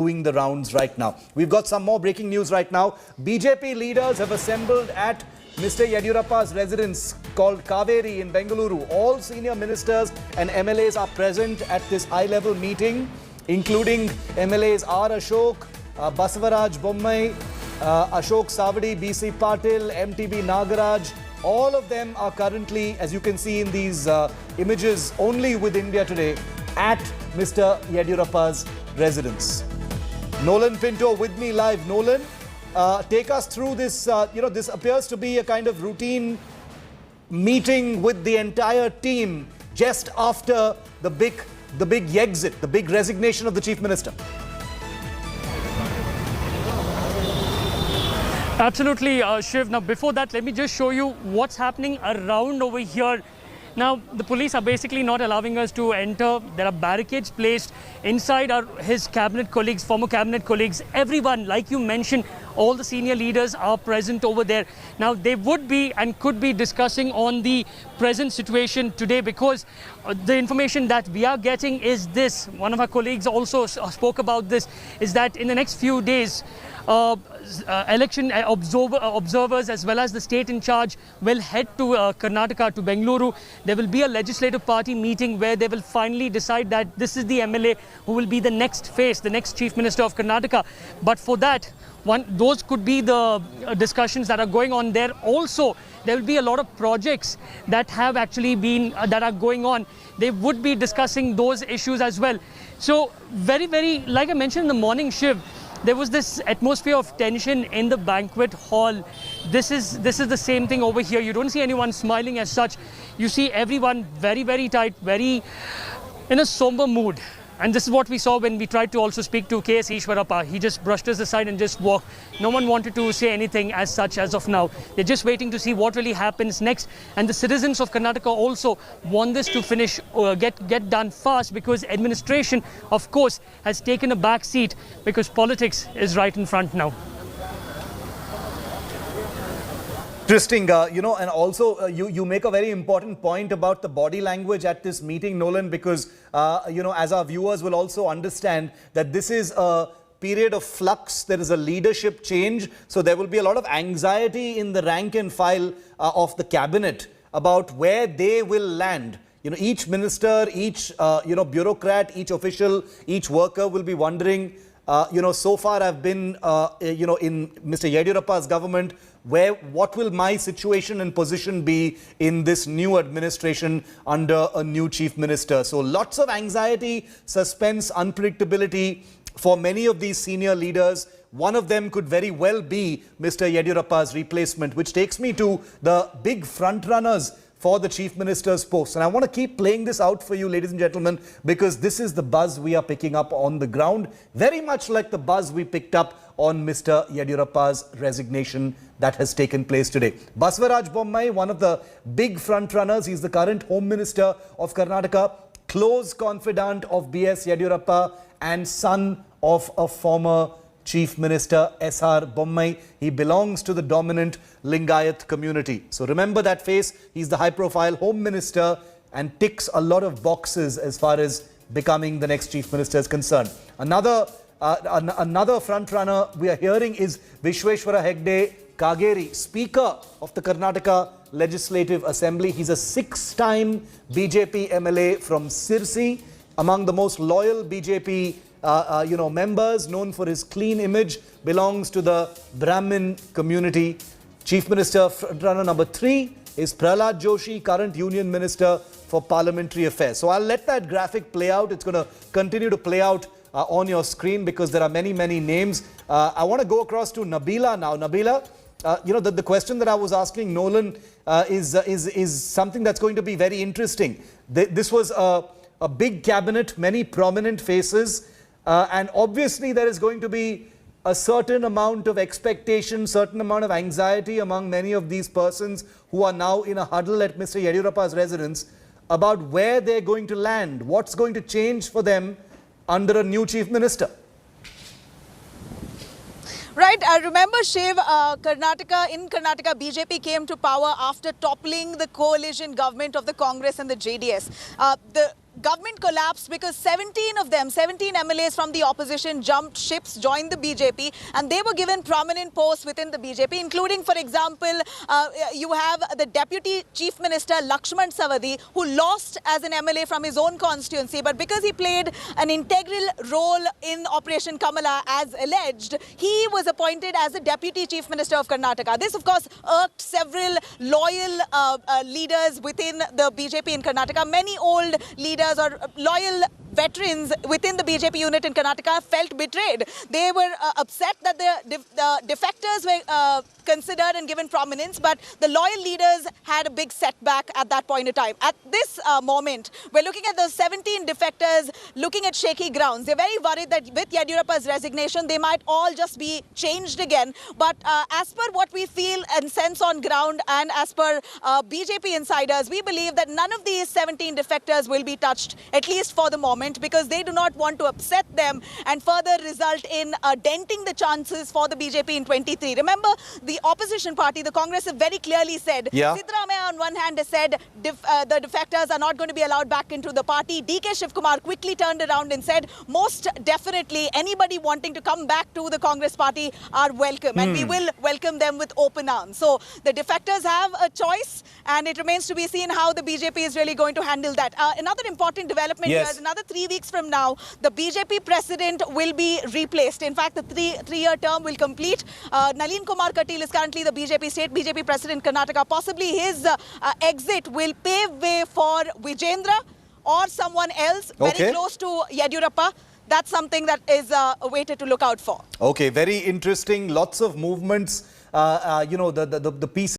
doing the rounds right now. We've got some more breaking news right now. BJP leaders have assembled at Mr. Yediyurappa's residence called Kaveri in Bengaluru. All senior ministers and MLAs are present at this high-level meeting, including MLAs R. Ashok, Basavaraj Bommai, Ashok Savadi, BC Patil, MTB Nagaraj. All of them are currently, as you can see in these images, only with India Today at Mr. Yediyurappa's residence. Nolan Pinto with me live. Nolan, take us through this. This appears to be a kind of routine meeting with the entire team just after the big exit, the big resignation of the Chief Minister. Absolutely, Shiv. Now, before that, let me just show you what's happening around over here. Now, the police are basically not allowing us to enter. There are barricades placed. Inside are his cabinet colleagues, former cabinet colleagues, everyone, like you mentioned, all the senior leaders are present over there. Now, they would be and could be discussing on the present situation today, because the information that we are getting is this. One of our colleagues also spoke about this, is that in the next few days, election observers as well as the state in charge will head to Karnataka, to Bengaluru. There will be a legislative party meeting where they will finally decide that this is the MLA who will be the next face, the next Chief Minister of Karnataka. But for that, those could be the discussions that are going on there. Also, there will be a lot of projects that have actually been, that are going on. They would be discussing those issues as well. So very, like I mentioned in the morning, Shiv, there was this atmosphere of tension in the banquet hall. This is the same thing over here. You don't see anyone smiling as such. You see everyone very tight, very in a somber mood. And this is what we saw when we tried to also speak to K.S. Ishwarappa. He just brushed us aside and just walked. No one wanted to say anything as such as of now. They're just waiting to see what really happens next. And the citizens of Karnataka also want this to finish, get done fast, because administration, of course, has taken a back seat because politics is right in front now. Interesting, and also you make a very important point about the body language at this meeting, Nolan, because, as our viewers will also understand that this is a period of flux. There is a leadership change. So there will be a lot of anxiety in the rank and file of the cabinet about where they will land. Each minister, each, bureaucrat, each official, each worker will be wondering, so far I've been, in Mr. Yediyurappa's government, what will my situation and position be in this new administration under a new chief minister? So lots of anxiety, suspense, unpredictability for many of these senior leaders. One of them could very well be Mr. Yediyurappa's replacement, which takes me to the big front runners for the Chief Minister's post. And I want to keep playing this out for you, ladies and gentlemen, because this is the buzz we are picking up on the ground, very much like the buzz we picked up on Mr. Yediyurappa's resignation that has taken place today. Basavaraj Bommai, one of the big front runners, he's the current Home Minister of Karnataka, close confidant of B.S. Yediyurappa and son of a former Chief Minister S.R. Bommai. He belongs to the dominant Lingayat community. So remember that face. He's the high-profile Home Minister and ticks a lot of boxes as far as becoming the next Chief Minister is concerned. Another front-runner we are hearing is Vishweshwara Hegde Kageri, Speaker of the Karnataka Legislative Assembly. He's a 6-time BJP MLA from Sirsi, among the most loyal BJP members, known for his clean image, belongs to the Brahmin community. Chief Minister runner number 3 is Prahlad Joshi, current Union Minister for Parliamentary Affairs. So I'll let that graphic play out. It's going to continue to play out on your screen because there are many names. I want to go across to Nabila now. Nabila, the question that I was asking Nolan is something that's going to be very interesting. This was a big cabinet, many prominent faces. And obviously there is going to be a certain amount of expectation, certain amount of anxiety among many of these persons who are now in a huddle at Mr. Yediyurappa's residence about where they're going to land, what's going to change for them under a new Chief Minister. Right, I remember Shiv, Karnataka, BJP came to power after toppling the coalition government of the Congress and the JDS. government collapsed because 17 of them, 17 MLAs from the opposition jumped ships, joined the BJP, and they were given prominent posts within the BJP, including, for example, you have the Deputy Chief Minister Lakshman Savadi, who lost as an MLA from his own constituency, but because he played an integral role in Operation Kamala, as alleged, he was appointed as the Deputy Chief Minister of Karnataka. This, of course, irked several loyal leaders within the BJP in Karnataka. Many old leaders or loyal veterans within the BJP unit in Karnataka felt betrayed. They were upset that the defectors were considered and given prominence, but the loyal leaders had a big setback at that point in time. At this moment, we're looking at those 17 defectors looking at shaky grounds. They're very worried that with Yediyurappa's resignation, they might all just be changed again. But as per what we feel and sense on ground, and as per BJP insiders, we believe that none of these 17 defectors will be touched, at least for the moment, because they do not want to upset them and further result in denting the chances for the BJP in 23. Remember, the opposition party, the Congress, have very clearly said, Siddaramaiah on one hand has said the defectors are not going to be allowed back into the party. DK Shivkumar quickly turned around and said, most definitely anybody wanting to come back to the Congress party are welcome, and we will welcome them with open arms. So the defectors have a choice, and it remains to be seen how the BJP is really going to handle that. Another important development here is another 3 weeks from now, the BJP president will be replaced. In fact, the three-year term will complete. Nalin Kumar Katil is currently the state BJP president in Karnataka. Possibly his exit will pave way for Vijendra or someone else very close to Yediyurappa. That's something that is awaited to look out for. Okay, very interesting. Lots of movements. You know, the piece.